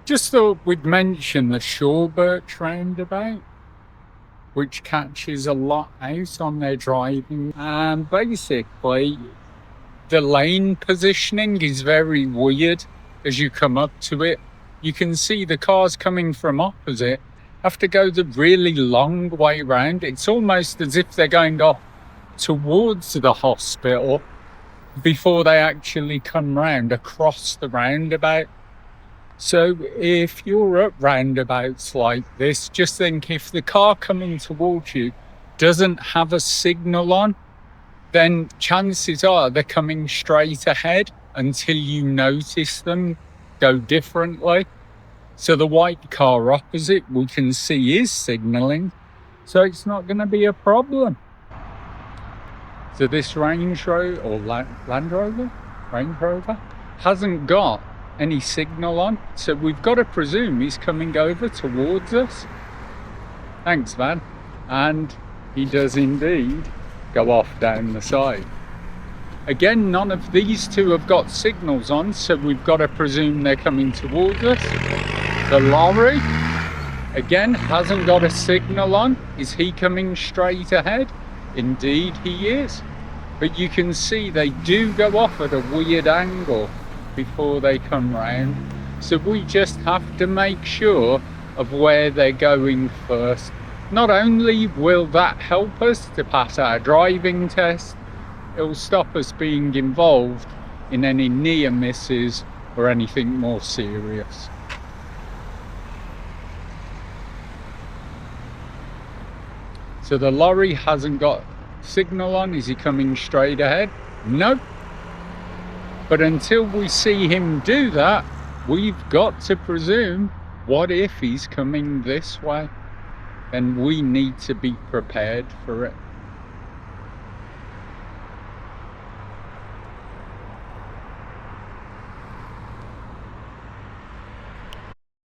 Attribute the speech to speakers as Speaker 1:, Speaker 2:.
Speaker 1: Just thought we'd mention the Shawbirch roundabout, which catches a lot out on their driving. And basically, the lane positioning is very weird as you come up to it. You can see the cars coming from opposite have to go the really long way round. It's almost as if they're going off towards the hospital before they actually come round across the roundabout. So if you're at roundabouts like this, just think if the car coming towards you doesn't have a signal on, then chances are they're coming straight ahead until you notice them go differently. So the white car opposite we can see is signalling, so it's not going to be a problem. So this Range Rover or Land Rover? Range Rover hasn't got any signal on, so we've got to presume he's coming over towards us. Thanks, man. And he does indeed go off down the side. Again, none of these two have got signals on, so we've got to presume they're coming towards us. The lorry, again, hasn't got a signal on. Is he coming straight ahead? Indeed he is. But you can see they do go off at a weird angle before they come round. So we just have to make sure of where they're going first. Not only will that help us to pass our driving test, it will stop us being involved in any near misses or anything more serious. So the lorry hasn't got signal on. Is he coming straight ahead? No. But until we see him do that, we've got to presume, what if he's coming this way? Then we need to be prepared for it.